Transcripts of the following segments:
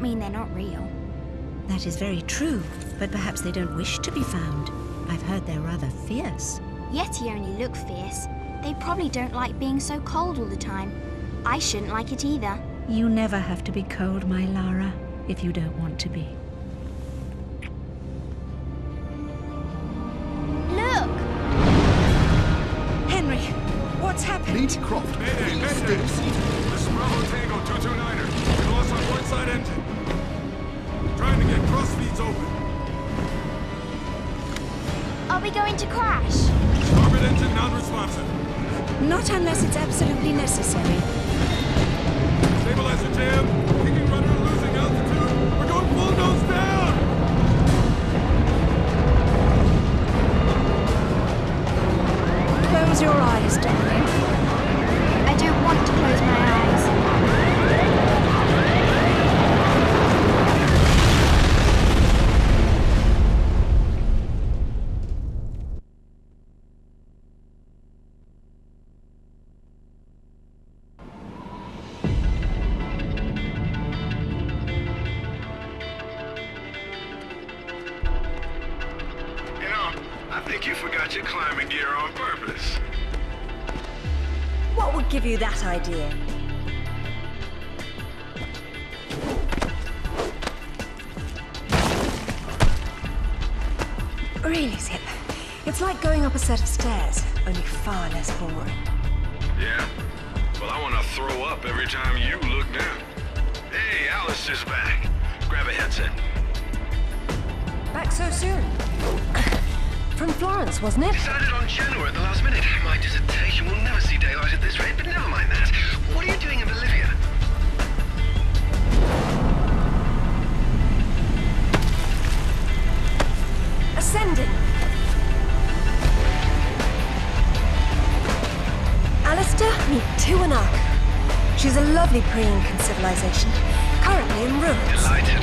mean they're not real. That is very true, but perhaps they don't wish to be found. I've heard they're rather fierce. Yeti only look fierce. They probably don't like being so cold all the time. I shouldn't like it either. You never have to be cold, my Lara, if you don't want to be. Look! Henry, what's happened? Lady Croft, Mayday, please mayday! stay seated. This is Bravo Tango 229er. We lost our port side engine. Trying to get cross feeds open. Are we going to crash? Starboard engine non-responsive. Not unless it's absolutely necessary. Stabilizer jam. Kicking rudder losing altitude. We're going full nose down! Close your eyes, darling. I don't want to close my eyes. I think you forgot your climbing gear on purpose. What would give you that idea? Really, Zip. It's like going up a set of stairs, only far less boring. Yeah? Well, I want to throw up every time you look down. Hey, Alistair's back. Grab a headset. Back so soon? From Florence, wasn't it? Decided on Genoa at the last minute. My dissertation will never see daylight at this rate, but never mind that. What are you doing in Bolivia? Ascending. Alistair, meet Tuanak. She's a lovely pre-Incan civilization, currently in ruins. Delighted.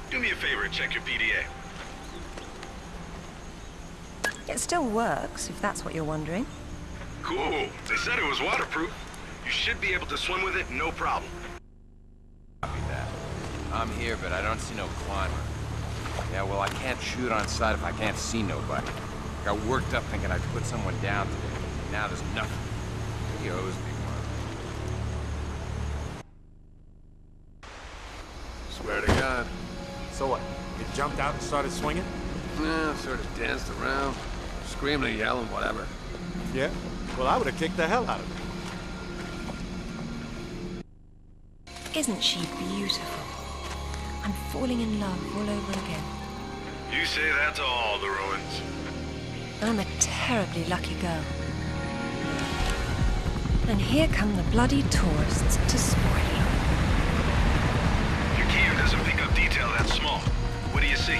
Do me a favor and check your PDA. It still works, if that's what you're wondering. Cool. They said it was waterproof. You should be able to swim with it, no problem. Copy that. I'm here, but I don't see no climber. Yeah, well, I can't shoot on sight if I can't see nobody. Got worked up thinking I'd put someone down today. Now there's nothing. He owes me one. Swear to God. So what? You jumped out and started swinging? Yeah, sort of danced around, screaming and yelling, whatever. Yeah? Well, I would have kicked the hell out of him. Isn't she beautiful? I'm falling in love all over again. You say that to all the ruins. I'm a terribly lucky girl. And here come the bloody tourists to spoil it. Your gear doesn't pick up detail that small. What do you see?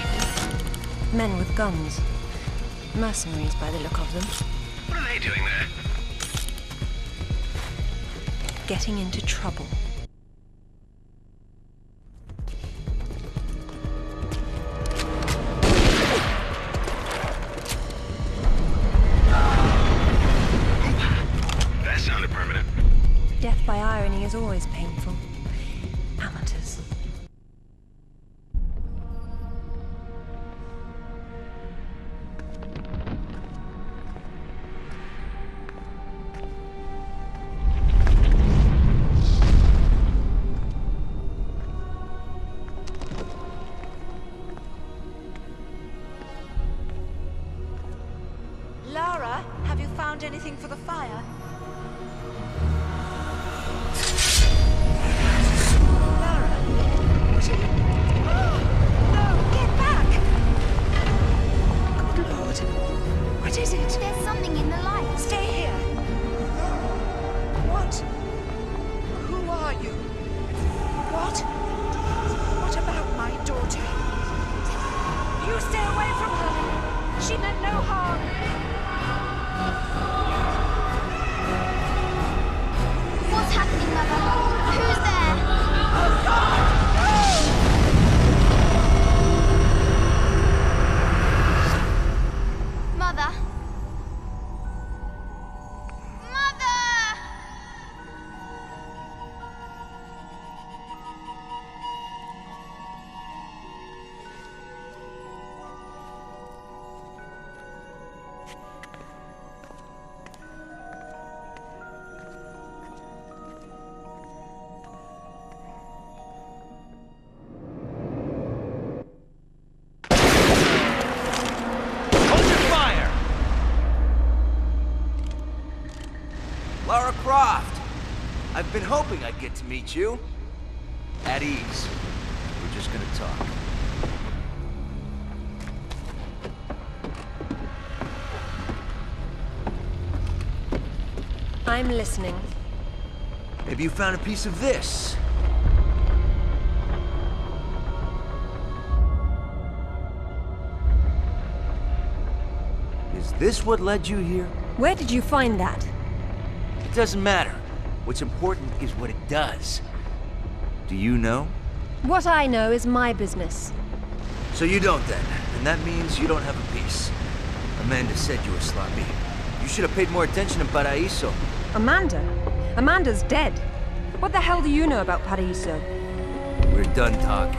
Men with guns. Mercenaries by the look of them. What are they doing there? Getting into trouble. That sounded permanent. Death by irony is always painful. Amateurs. Lara, have you found anything for the fire? Lara, been hoping I'd get to meet you. At ease. We're just gonna talk. I'm listening. Maybe you found a piece of this. Is this what led you here? Where did you find that? It doesn't matter. What's important is what it does. Do you know? What I know is my business. So you don't then, and that means you don't have a piece. Amanda said you were sloppy. You should have paid more attention to Paraíso. Amanda? Amanda's dead. What the hell do you know about Paraíso? We're done talking.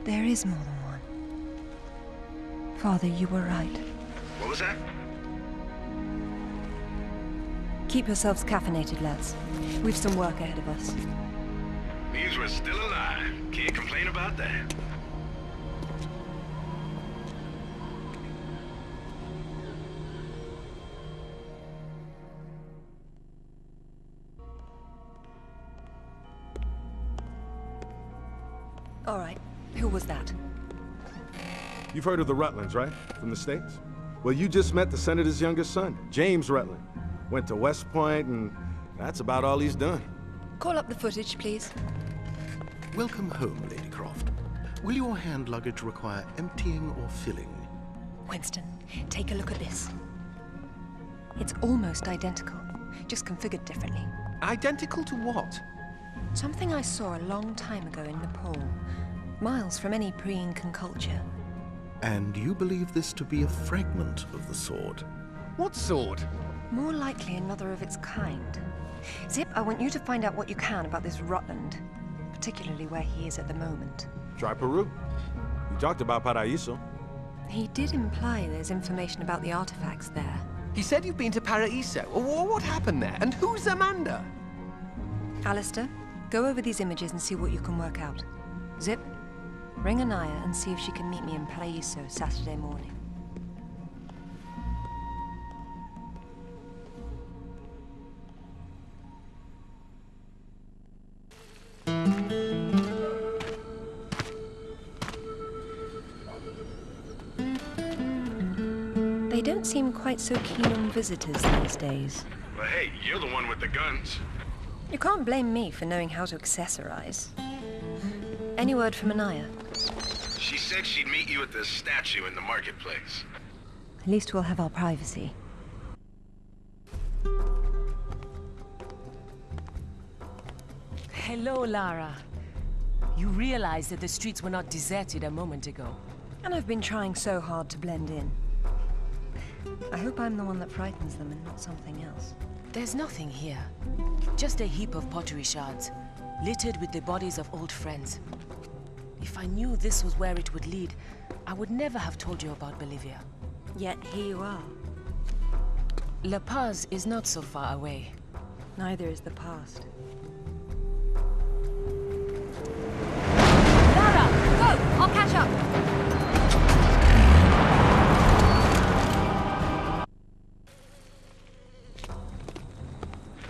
There is more than one. Father, you were right. What was that? Keep yourselves caffeinated, lads. We've some work ahead of us. Means we're still alive. Can't complain about that. All right. Who was that? You've heard of the Rutlands, right? From the States? Well, you just met the senator's youngest son, James Rutland. Went to West Point, and that's about all he's done. Call up the footage, please. Welcome home, Lady Croft. Will your hand luggage require emptying or filling? Winston, take a look at this. It's almost identical, just configured differently. Identical to what? Something I saw a long time ago in Nepal, miles from any pre-Incan culture. And you believe this to be a fragment of the sword? What sword? More likely another of its kind. Zip, I want you to find out what you can about this Rutland, particularly where he is at the moment. Try Peru. You talked about Paraíso. He did imply there's information about the artifacts there. He said you've been to Paraíso. What happened there? And who's Amanda? Alistair, go over these images and see what you can work out. Zip, ring Anaya and see if she can meet me in Paraíso Saturday morning. They don't seem quite so keen on visitors these days. Well, hey, you're the one with the guns. You can't blame me for knowing how to accessorize. Any word from Anaya? She said she'd meet you at the statue in the marketplace. At least we'll have our privacy. Hello, Lara. You realized that the streets were not deserted a moment ago. And I've been trying so hard to blend in. I hope I'm the one that frightens them and not something else. There's nothing here. Just a heap of pottery shards, littered with the bodies of old friends. If I knew this was where it would lead, I would never have told you about Bolivia. Yet here you are. La Paz is not so far away. Neither is the past. Lara, go! I'll catch up!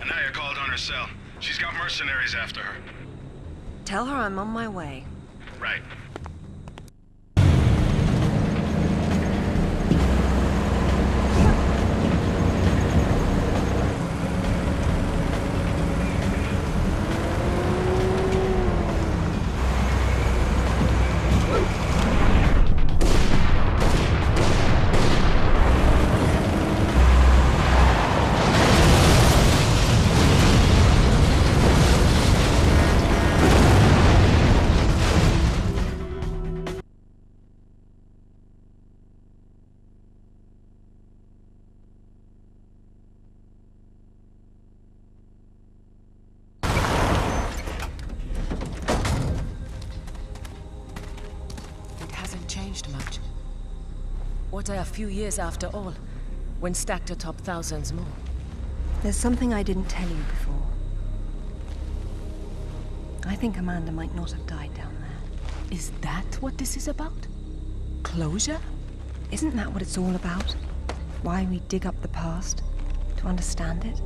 Anaya called on her cell. She's got mercenaries after her. Tell her I'm on my way. Right. Changed much. What are a few years after all, when stacked atop thousands more? There's something I didn't tell you before. I think Amanda might not have died down there. Is that what this is about? Closure? Isn't that what it's all about? Why we dig up the past? To understand it?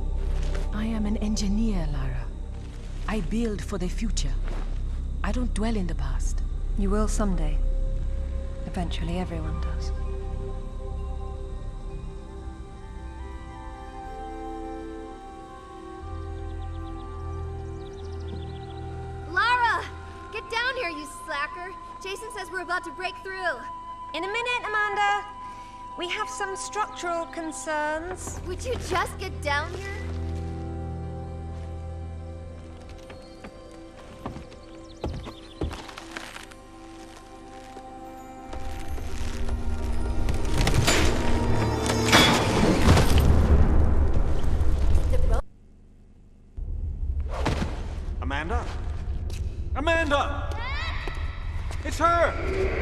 I am an engineer, Lara. I build for the future. I don't dwell in the past. You will someday. Eventually, everyone does. Lara! Get down here, you slacker! Jason says we're about to break through. In a minute, Amanda. We have some structural concerns. Would you just get down here? Amanda? Amanda! It's her!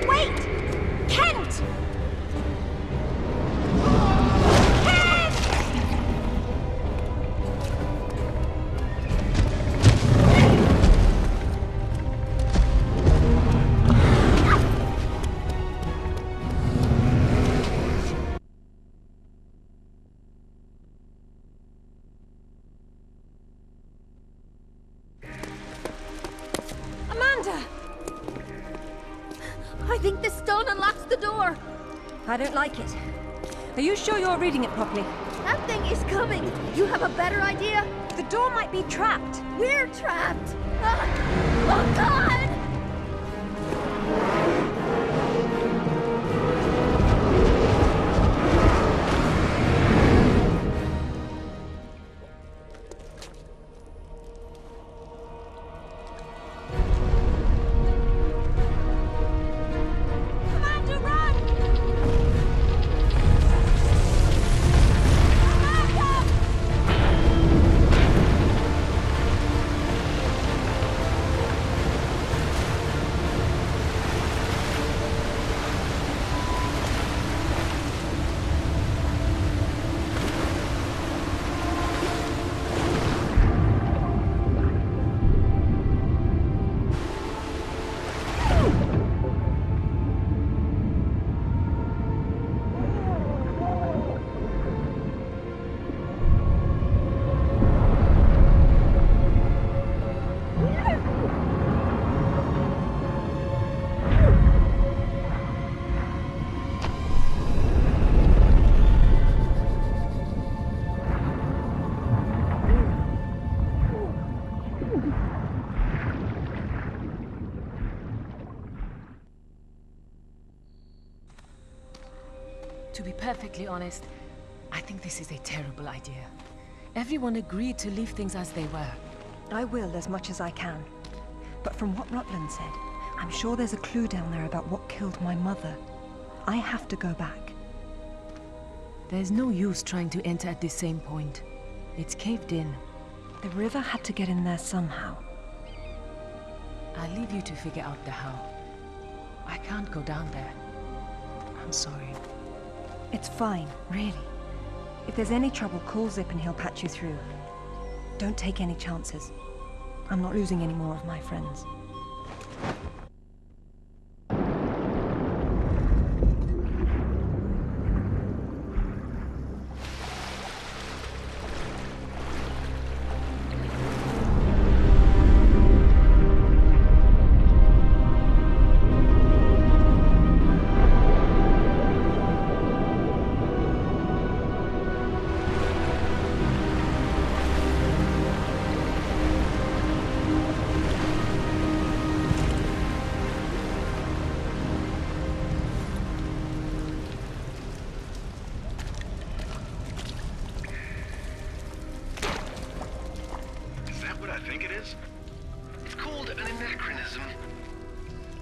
Wait! Kent! I think this stone unlocks the door. I don't like it. Are you sure you're reading it properly? That thing is coming. You have a better idea? The door might be trapped. We're trapped. Oh, God! To be perfectly honest, I think this is a terrible idea. Everyone agreed to leave things as they were. I will as much as I can. But from what Rutland said, I'm sure there's a clue down there about what killed my mother. I have to go back. There's no use trying to enter at the same point. It's caved in. The river had to get in there somehow. I'll leave you to figure out the how. I can't go down there. I'm sorry. It's fine, really. If there's any trouble, call Zip and he'll patch you through. Don't take any chances. I'm not losing any more of my friends.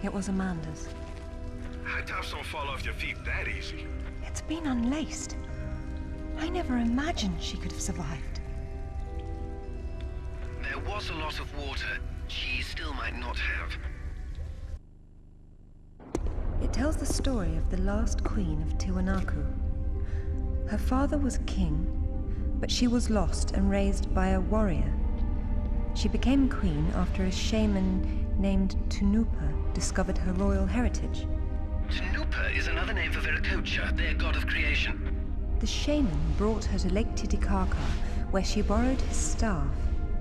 It was Amanda's. High tops don't fall off your feet that easy. It's been unlaced. I never imagined she could have survived. There was a lot of water. She still might not have. It tells the story of the last queen of Tiwanaku. Her father was king, but she was lost and raised by a warrior. She became queen after a shaman named Tunupa discovered her royal heritage. Tanupa is another name for Viracocha, their god of creation. The shaman brought her to Lake Titicaca, where she borrowed his staff,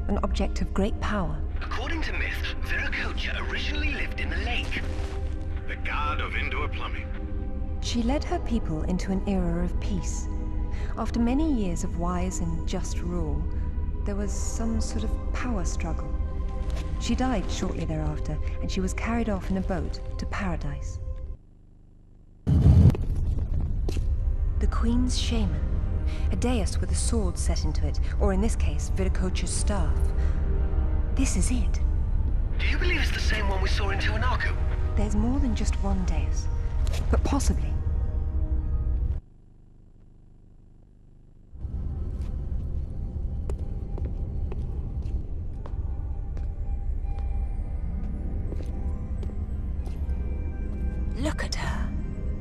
an object of great power. According to myth, Viracocha originally lived in the lake. The god of indoor plumbing. She led her people into an era of peace. After many years of wise and just rule, there was some sort of power struggle. She died shortly thereafter, and she was carried off in a boat to paradise. The Queen's shaman, a dais with a sword set into it, or in this case, Viracocha's staff. This is it. Do you believe it's the same one we saw in Tiwanaku? There's more than just one dais, but possibly. Look at her.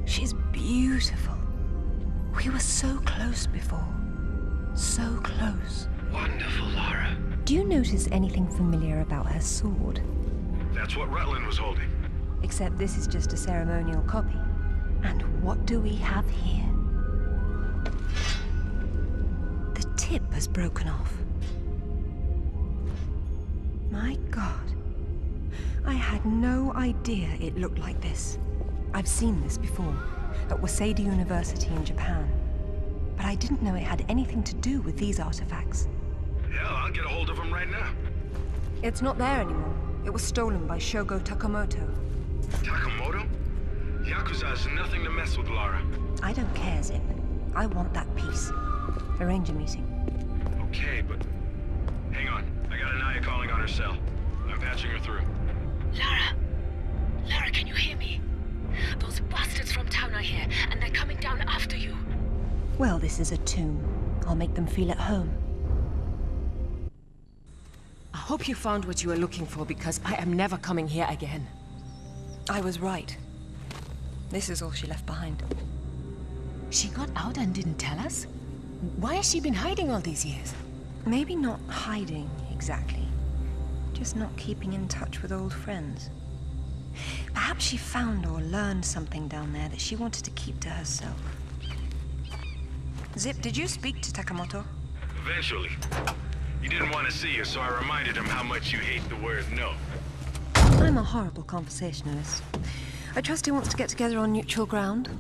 She's beautiful. We were so close before. So close. Wonderful, Lara. Do you notice anything familiar about her sword? That's what Rutland was holding. Except this is just a ceremonial copy. And what do we have here? The tip has broken off. My God. I had no idea it looked like this. I've seen this before, at Waseda University in Japan. But I didn't know it had anything to do with these artifacts. Yeah, I'll get a hold of him right now. It's not there anymore. It was stolen by Shogo Takamoto. Takamoto? Yakuza is nothing to mess with, Lara. I don't care, Zip. I want that piece. Arrange a meeting. Okay, but... Hang on. I got Anaya calling on her cell. I'm patching her through. Lara! Lara, can you hear me? Those bastards from town are here, and they're coming down after you. Well, this is a tomb. I'll make them feel at home. I hope you found what you were looking for, because I am never coming here again. I was right. This is all she left behind. She got out and didn't tell us? Why has she been hiding all these years? Maybe not hiding, exactly. Just not keeping in touch with old friends. Perhaps she found or learned something down there that she wanted to keep to herself. Zip, did you speak to Takamoto? Eventually. He didn't want to see you, so I reminded him how much you hate the word no. I'm a horrible conversationalist. I trust he wants to get together on neutral ground.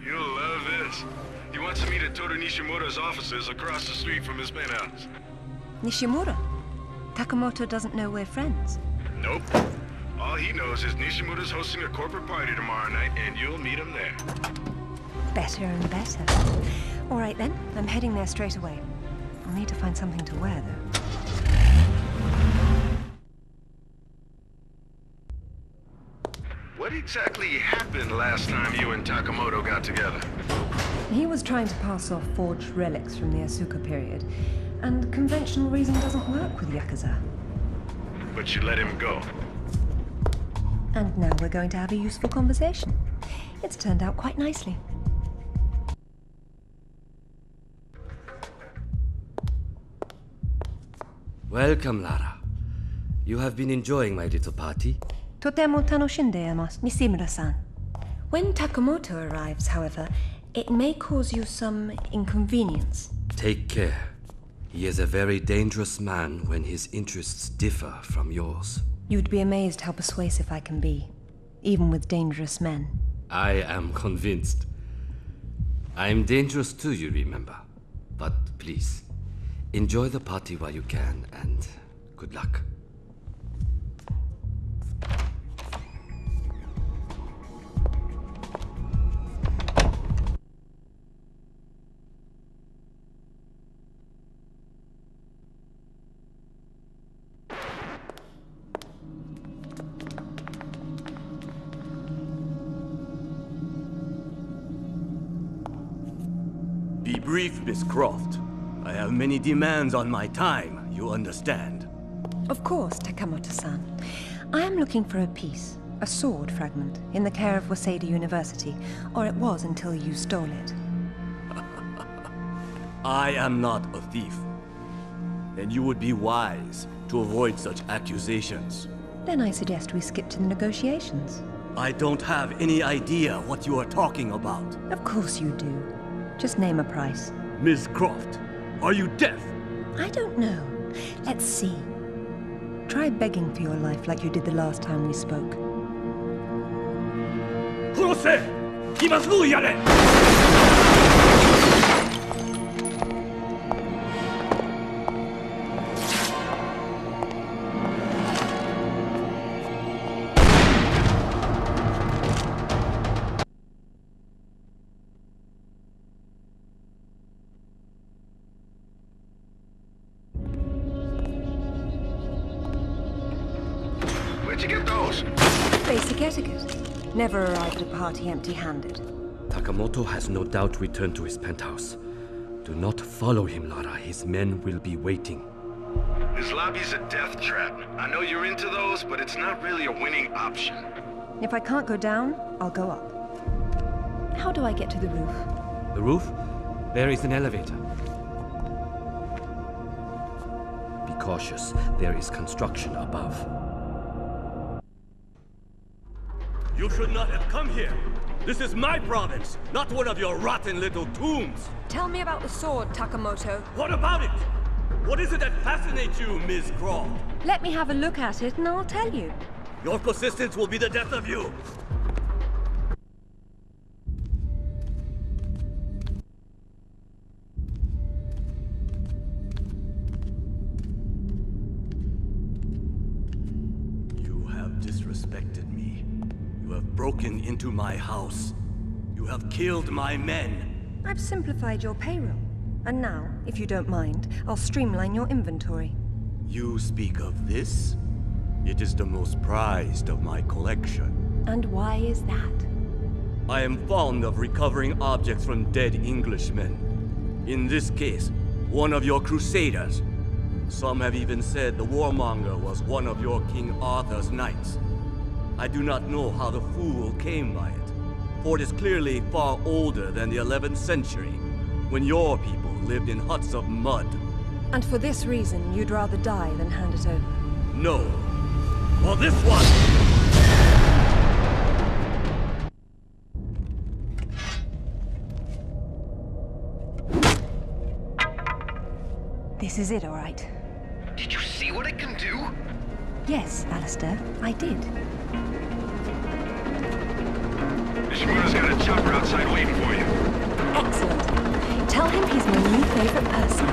You'll love this. He wants to meet at Toru Nishimura's offices across the street from his penthouse. Nishimura? Takamoto doesn't know we're friends. Nope. All he knows is Nishimura's hosting a corporate party tomorrow night, and you'll meet him there. Better and better. All right then, I'm heading there straight away. I'll need to find something to wear, though. What exactly happened last time you and Takamoto got together? He was trying to pass off forged relics from the Asuka period, and conventional reason doesn't work with Yakuza. But you let him go. And now we're going to have a useful conversation. It's turned out quite nicely. Welcome, Lara. You have been enjoying my little party? Totemo tanoshindeamasu, Nishimura-san. When Takamoto arrives, however, it may cause you some inconvenience. Take care. He is a very dangerous man when his interests differ from yours. You'd be amazed how persuasive I can be, even with dangerous men. I am convinced. I am dangerous too, you remember. But please, enjoy the party while you can, and good luck. Be brief, Miss Croft. I have many demands on my time, you understand. Of course, Takamoto-san. I am looking for a piece, a sword fragment, in the care of Waseda University, or it was until you stole it. I am not a thief. And you would be wise to avoid such accusations. Then I suggest we skip to the negotiations. I don't have any idea what you are talking about. Of course you do. Just name a price. Ms. Croft, are you deaf? I don't know. Let's see. Try begging for your life like you did the last time we spoke. 殺せ! 今すぐやれ! Where'd you get those? Basic etiquette. Never arrive at a party empty-handed. Takamoto has no doubt returned to his penthouse. Do not follow him, Lara. His men will be waiting. This lobby's a death trap. I know you're into those, but it's not really a winning option. If I can't go down, I'll go up. How do I get to the roof? The roof? There is an elevator. Be cautious. There is construction above. You should not have come here. This is my province, not one of your rotten little tombs. Tell me about the sword, Takamoto. What about it? What is it that fascinates you, Ms. Croft? Let me have a look at it and I'll tell you. Your persistence will be the death of you. You have disrespected me. You have broken into my house. You have killed my men. I've simplified your payroll. And now, if you don't mind, I'll streamline your inventory. You speak of this? It is the most prized of my collection. And why is that? I am fond of recovering objects from dead Englishmen. In this case, one of your crusaders. Some have even said the warmonger was one of your King Arthur's knights. I do not know how the fool came by it, for it is clearly far older than the 11th century, when your people lived in huts of mud. And for this reason, you'd rather die than hand it over? No. For this one! This is it, all right. Did you see what it can do? Yes, Alistair, I did. Ishimura's got a chopper outside waiting for you. Excellent. Tell him he's my new favorite person.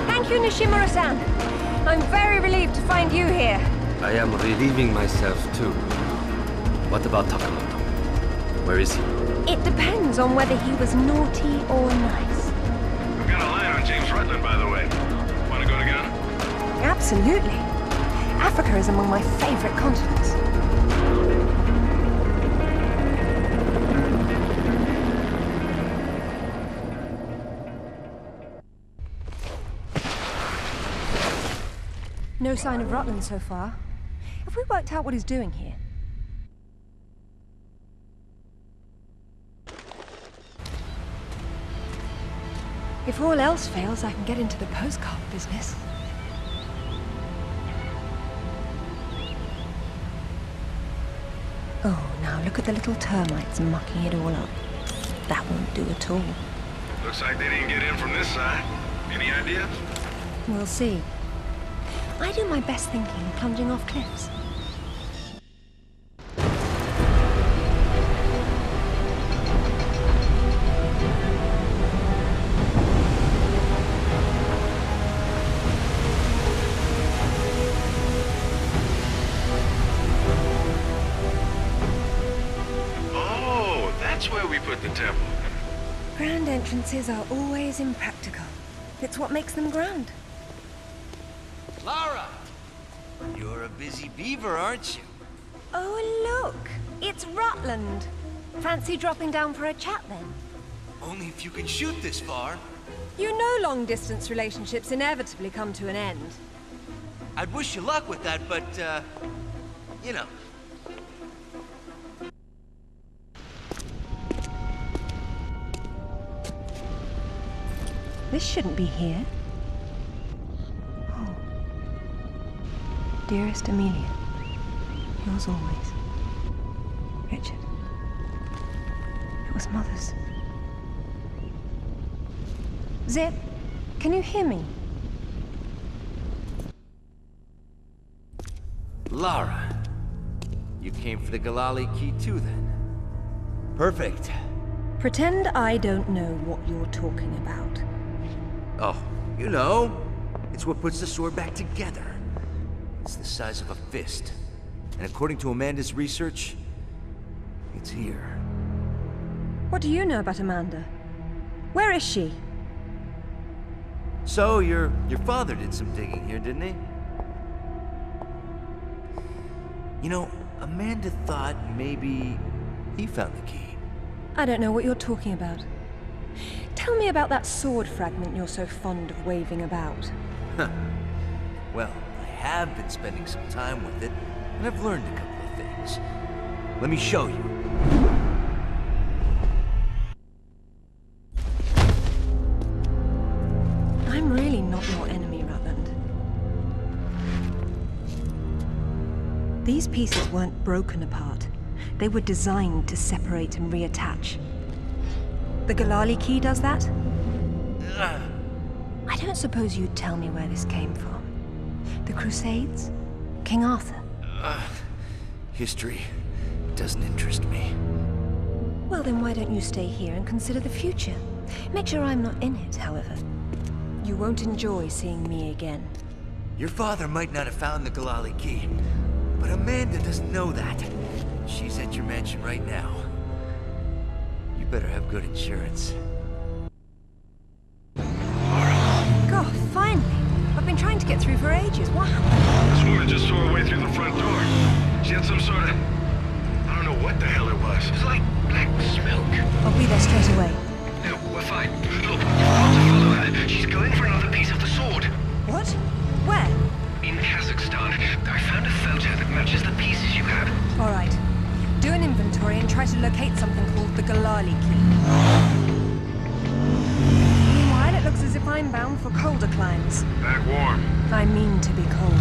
Thank you, Nishimura-san. I'm very relieved to find you here. I am relieving myself too. What about Takamoto? Where is he? It depends on whether he was naughty or nice. I've got a line on James Rutland, by the way. Want to go together? Absolutely. Africa is among my favorite continents. No sign of Rutland so far. Have we worked out what he's doing here? If all else fails, I can get into the postcard business. Oh, now look at the little termites mucking it all up. That won't do at all. Looks like they didn't get in from this side. Any ideas? We'll see. I do my best thinking plunging off cliffs. Oh, that's where we put the temple. Grand entrances are always impractical. It's what makes them grand. Lara! You're a busy beaver, aren't you? Oh, look! It's Rutland. Fancy dropping down for a chat, then? Only if you can shoot this far. You know long-distance relationships inevitably come to an end. I'd wish you luck with that, but, you know. This shouldn't be here. Oh. Dearest Amelia, yours always. Richard. It was Mother's. Zip, can you hear me? Lara. You came for the Galali key too, then? Perfect. Pretend I don't know what you're talking about. Oh, you know. It's what puts the sword back together. It's the size of a fist. And according to Amanda's research, it's here. What do you know about Amanda? Where is she? So, your father did some digging here, didn't he? You know, Amanda thought maybe he found the key. I don't know what you're talking about. Tell me about that sword fragment you're so fond of waving about. Well, I have been spending some time with it, and I've learned a couple of things. Let me show you. I'm really not your enemy, Rutland. These pieces weren't broken apart. They were designed to separate and reattach. The Galali key does that? I don't suppose you'd tell me where this came from. The Crusades? King Arthur? History doesn't interest me. Well, then why don't you stay here and consider the future? Make sure I'm not in it, however. You won't enjoy seeing me again. Your father might not have found the Galali key, but Amanda doesn't know that. She's at your mansion right now. You better have good insurance. God, finally! I've been trying to get through for ages. What happened? This woman just saw her way through the front door. She had some sort of... I don't know what the hell it was. It was like black smoke. I'll be there straight away. No, we're fine. Look, you've got to follow her. She's going for another piece of the sword. What? Where? In Kazakhstan. I found a photo that matches the pieces you have. All right. Do an inventory and try to locate something called the Galali key. Meanwhile, it looks as if I'm bound for colder climes. Back warm. I mean to be cold.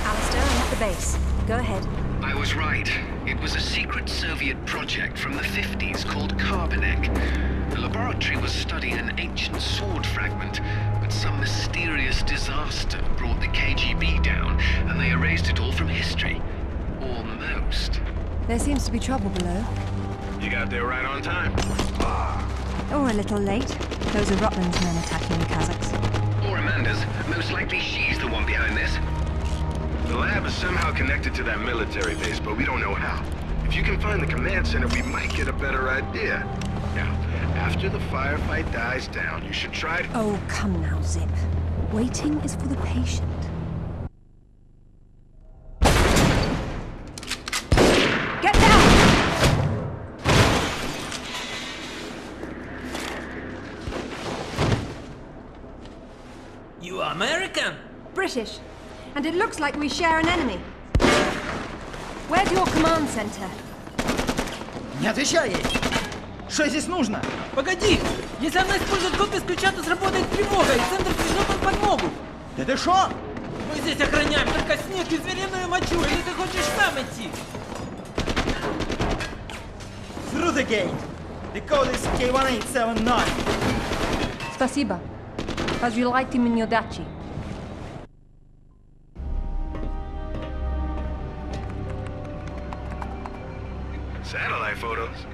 Alistair, I'm at the base. Go ahead. I was right. It was a secret Soviet project from the 50s called Carbonek. The laboratory was studying an ancient sword fragment, but some mysterious disaster brought the KGB down, and they erased it all from history. Almost. There seems to be trouble below. You got there right on time. Or a little late. Those are Rutland's men attacking the Kazakhs. Or Amanda's. Most likely she's the one behind this. The lab is somehow connected to that military base, but we don't know how. If you can find the command center, we might get a better idea. Now, after the firefight dies down, you should try to... Oh, come now, Zip. Waiting is for the patient. Get down! You are American? British. And it looks like we share an enemy. Where's your command center? Не отвечай ей! Что здесь нужно? Погоди! Если она использует код без ключа, то сработает тревога, и центр пришлет нам подмогу! Да ты шо? Мы здесь охраняем только снег и звериную мочу, или ты хочешь сам идти? Through the gate! The code is K1879! Спасибо. Пожелайте мне удачи. Satellite photos?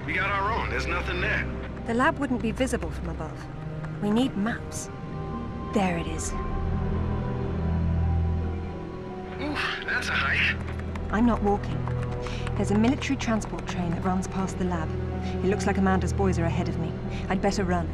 We got our own. There's nothing there. The lab wouldn't be visible from above. We need maps. There it is. Oof, that's a hike. I'm not walking. There's a military transport train that runs past the lab. It looks like Amanda's boys are ahead of me. I'd better run.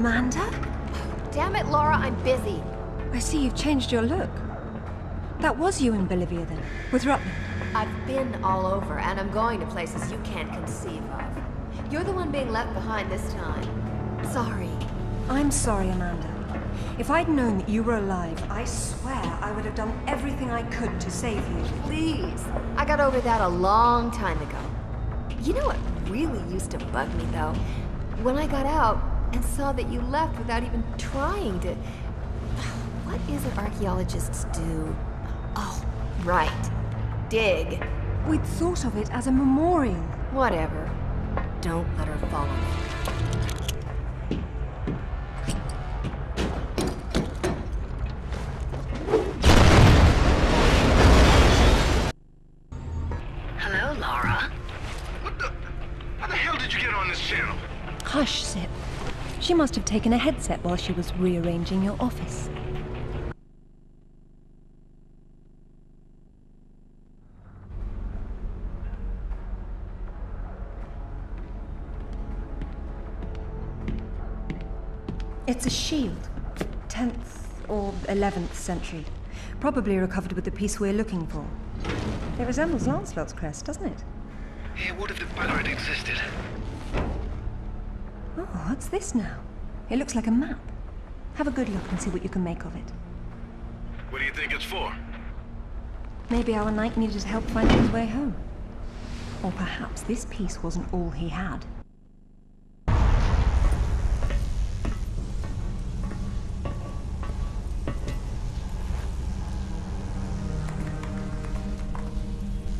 Amanda? Damn it, Laura, I'm busy. I see you've changed your look. That was you in Bolivia then, with Rutland. I've been all over, and I'm going to places you can't conceive of. You're the one being left behind this time. Sorry. I'm sorry, Amanda. If I'd known that you were alive, I swear I would have done everything I could to save you. Please. I got over that a long time ago. You know what really used to bug me, though? When I got out and saw that you left without even trying to... What is it archaeologists do? Oh, right. Dig. We'd thought of it as a memorial. Whatever. Don't let her follow me. Hello, Laura. What the... How the hell did you get on this channel? Hush, Sip. She must have taken a headset while she was rearranging your office. It's a shield. 10th or 11th century. Probably recovered with the piece we're looking for. It resembles Lancelot's crest, doesn't it? It would have if Bella had existed. Oh, what's this now? It looks like a map. Have a good look and see what you can make of it. What do you think it's for? Maybe our knight needed help finding his way home. Or perhaps this piece wasn't all he had.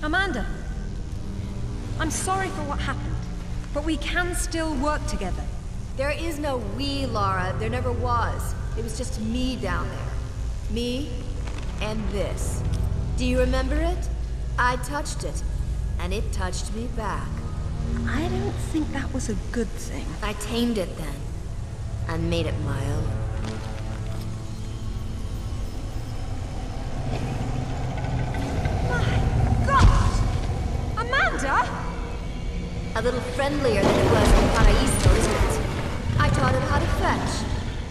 Amanda! I'm sorry for what happened, but we can still work together. There is no we, Laura. There never was. It was just me down there. Me and this. Do you remember it? I touched it, and it touched me back. I don't think that was a good thing. I tamed it then, and made it my own. A little friendlier than it was in Paraíso, isn't it? I taught it how to fetch.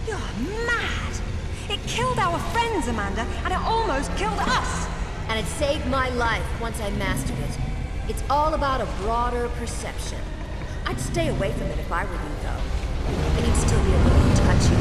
You're mad! It killed our friends, Amanda, and it almost killed us! And it saved my life once I mastered it. It's all about a broader perception. I'd stay away from it if I were you, though. And you'd still be a little touchy.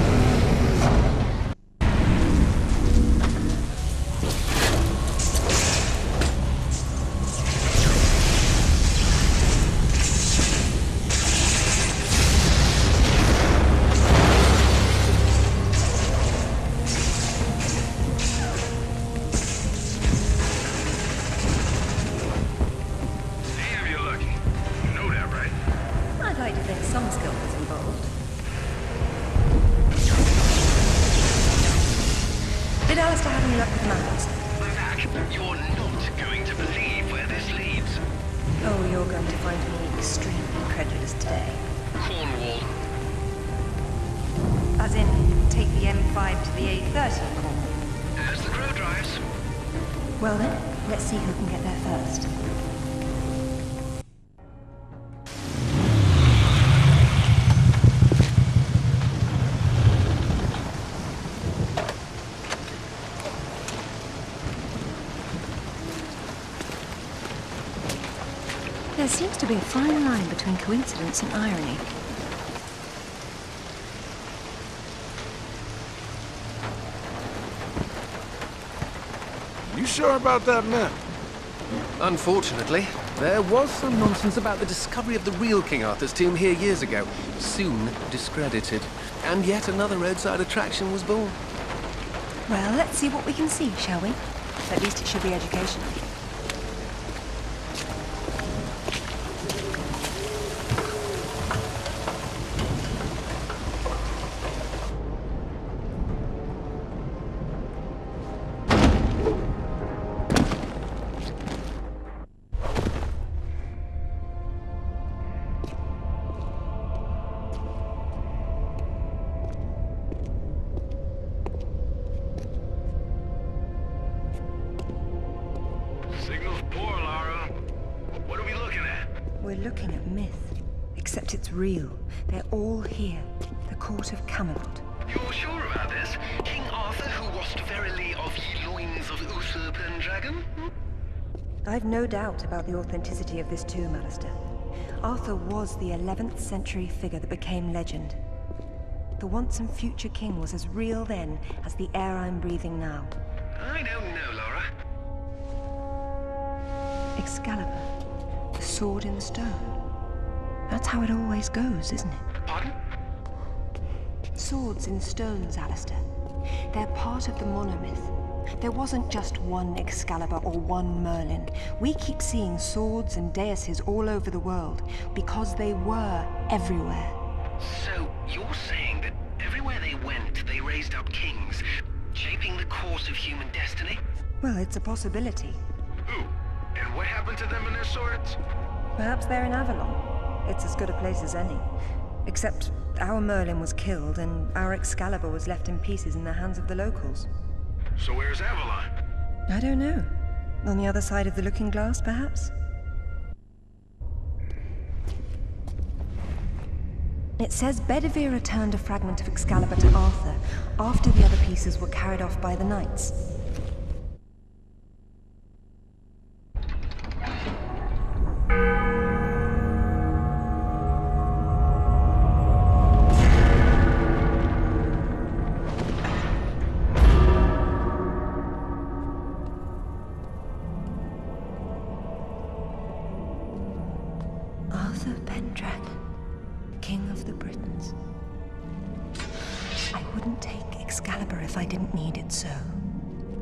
Well then, let's see who can get there first. There seems to be a fine line between coincidence and irony. You sure about that map? Unfortunately, there was some nonsense about the discovery of the real King Arthur's tomb here years ago, soon discredited. And yet another roadside attraction was born. Well, let's see what we can see, shall we? At least it should be educational. Except it's real. They're all here. The court of Camelot. You're sure about this? King Arthur, who wast verily of ye loins of Uther Pendragon? I've no doubt about the authenticity of this tomb, Alistair. Arthur was the 11th century figure that became legend. The once and future king was as real then as the air I'm breathing now. I don't know, Laura. Excalibur, the sword in stone. That's how it always goes, isn't it? Pardon? Swords in stones, Alistair. They're part of the monomyth. There wasn't just one Excalibur or one Merlin. We keep seeing swords and daises all over the world because they were everywhere. So, you're saying that everywhere they went, they raised up kings, shaping the course of human destiny? Well, it's a possibility. Who? And what happened to them and their swords? Perhaps they're in Avalon. It's as good a place as any. Except our Merlin was killed and our Excalibur was left in pieces in the hands of the locals. So where's Avalon? I don't know. On the other side of the looking glass, perhaps? It says Bedivere returned a fragment of Excalibur to Arthur after the other pieces were carried off by the knights. Arthur Pendragon, King of the Britons. I wouldn't take Excalibur if I didn't need it so.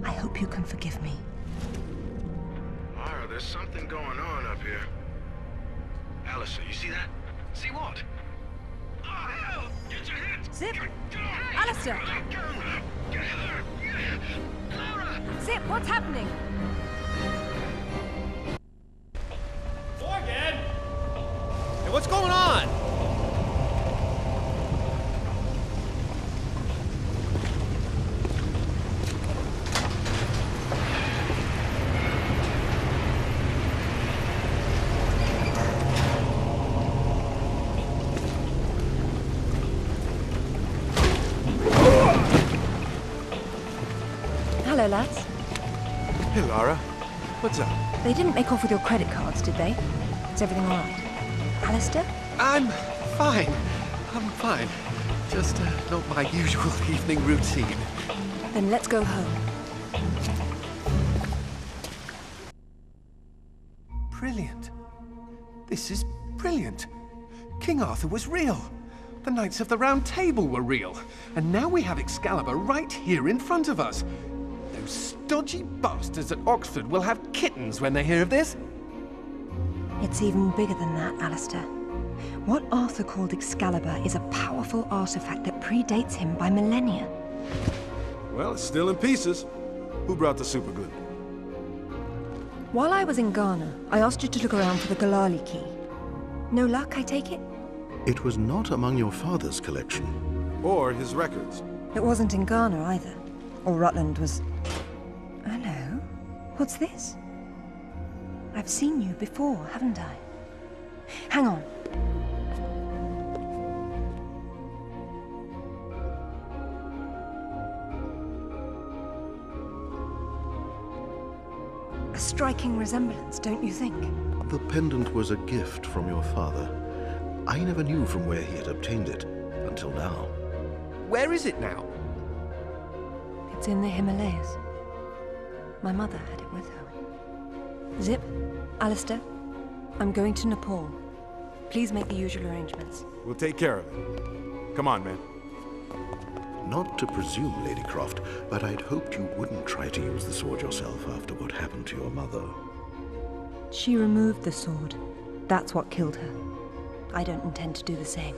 I hope you can forgive me. Mara, there's something going on up here. Alistair, you see that? See what? Oh, hell! Get your hands! Zip! Alistair! Get her! Laura! Zip, what's happening? Morgan! Hey, what's going on? Hello, lads. Hey, Lara. What's up? They didn't make off with your credit cards, did they? Is everything all right? Alistair? I'm fine. I'm fine. Just not my usual evening routine. Then let's go home. Brilliant. This is brilliant. King Arthur was real. The Knights of the Round Table were real. And now we have Excalibur right here in front of us. Those stodgy bastards at Oxford will have kittens when they hear of this. It's even bigger than that, Alistair. What Arthur called Excalibur is a powerful artifact that predates him by millennia. Well, it's still in pieces. Who brought the superglue? While I was in Ghana, I asked you to look around for the Galali key. No luck, I take it? It was not among your father's collection. Or his records. It wasn't in Ghana either. Or Rutland was... Hello? What's this? I've seen you before, haven't I? Hang on. A striking resemblance, don't you think? The pendant was a gift from your father. I never knew from where he had obtained it, until now. Where is it now? It's in the Himalayas. My mother had it with her. Zip, Alistair, I'm going to Nepal. Please make the usual arrangements. We'll take care of it. Come on, man. Not to presume, Lady Croft, but I'd hoped you wouldn't try to use the sword yourself after what happened to your mother. She removed the sword. That's what killed her. I don't intend to do the same.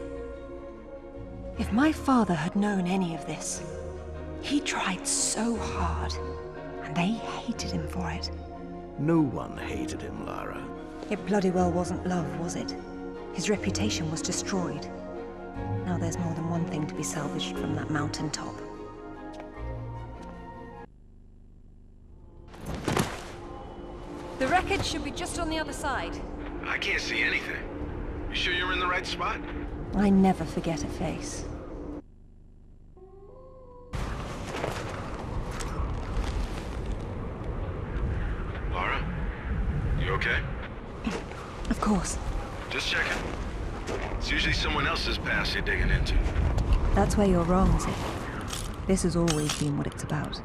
If my father had known any of this, he tried so hard, and they hated him for it. No one hated him, Lara. It bloody well wasn't love, was it? His reputation was destroyed. Now there's more than one thing to be salvaged from that mountaintop. The wreckage should be just on the other side. I can't see anything. You sure you're in the right spot? I never forget a face. Lara? You okay? Of course. Just checking. It's usually someone else's past you're digging into. That's where you're wrong, Zip. This has always been what it's about.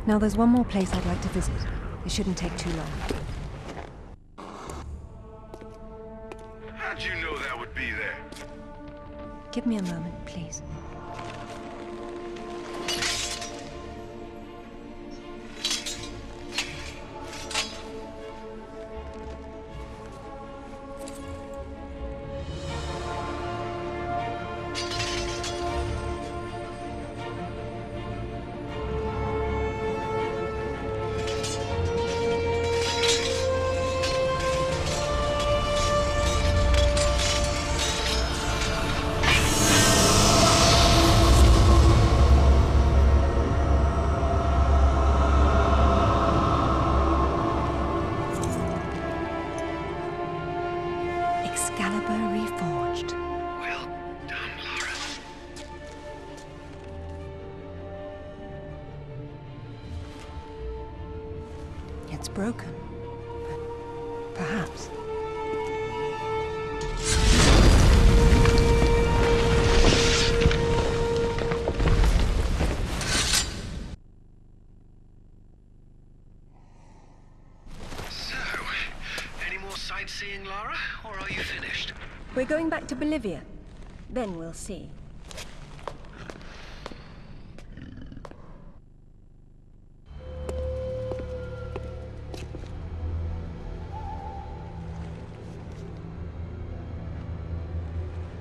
Now there's one more place I'd like to visit. It shouldn't take too long. How'd you know that would be there? Give me a moment, please. Excalibur reforged. Well done, Lara. It's broken, but perhaps. Sightseeing, Lara, or are you finished? We're going back to Bolivia. Then we'll see.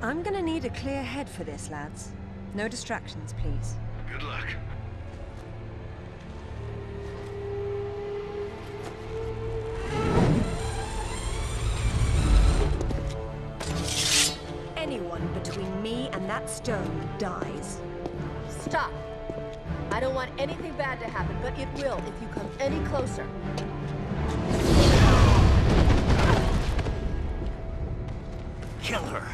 I'm gonna need a clear head for this, lads. No distractions, please. Good luck. Anyone between me and that stone dies. Stop. I don't want anything bad to happen, but it will if you come any closer. Kill her.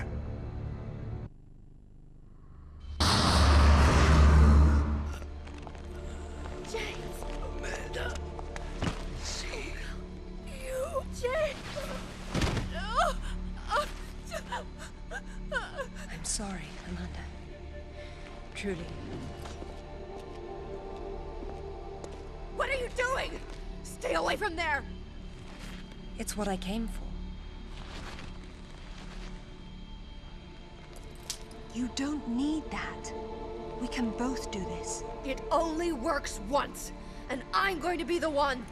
James. Amanda. See you. James. I'm sorry, Amanda. Truly. What are you doing? Stay away from there. It's what I came for. You don't need that. We can both do this. It only works once, and I'm going to be the one.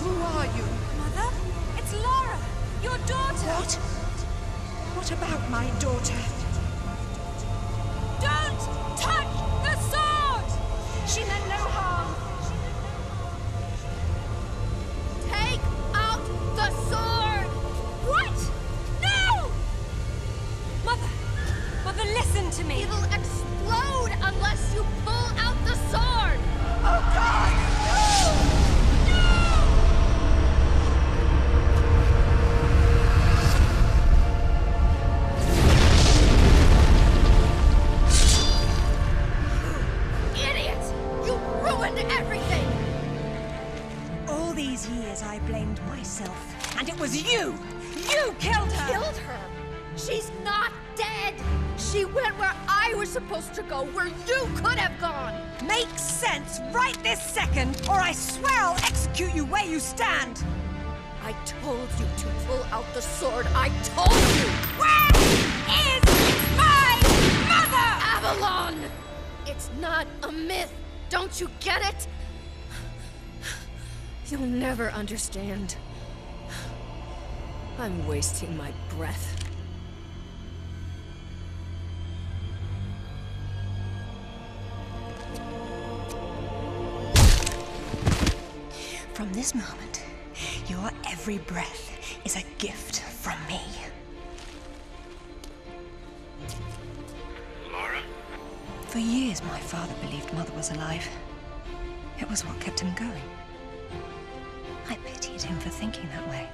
Who are you? Mother? It's Lara! Your daughter! What? What about my daughter? Don't touch the sword! She meant no harm. Take out the sword! What? No! Mother, listen to me. It'll explode unless you pull out the sword! Oh God! Everything! All these years I blamed myself, and it was you! You killed her! Killed her? She's not dead! She went where I was supposed to go, where you could have gone! Make sense right this second, or I swear I'll execute you where you stand! I told you to pull out the sword. I told you! Where is my mother? Avalon! It's not a myth. Don't you get it? You'll never understand. I'm wasting my breath. From this moment, your every breath is a gift from me. Lara? For years, my father believed Mother was alive. It was what kept him going. I pitied him for thinking that way.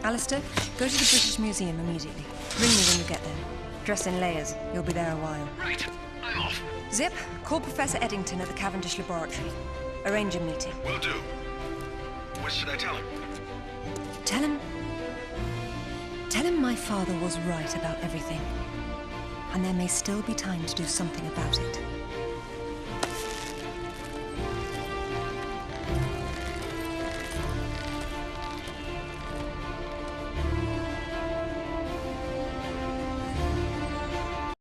Alistair, go to the British Museum immediately. Ring me when you get there. Dress in layers. You'll be there a while. Right. I'm off. Zip, call Professor Eddington at the Cavendish Laboratory. Arrange a meeting. Will do. What should I tell him? Tell him my father was right about everything. And there may still be time to do something about it.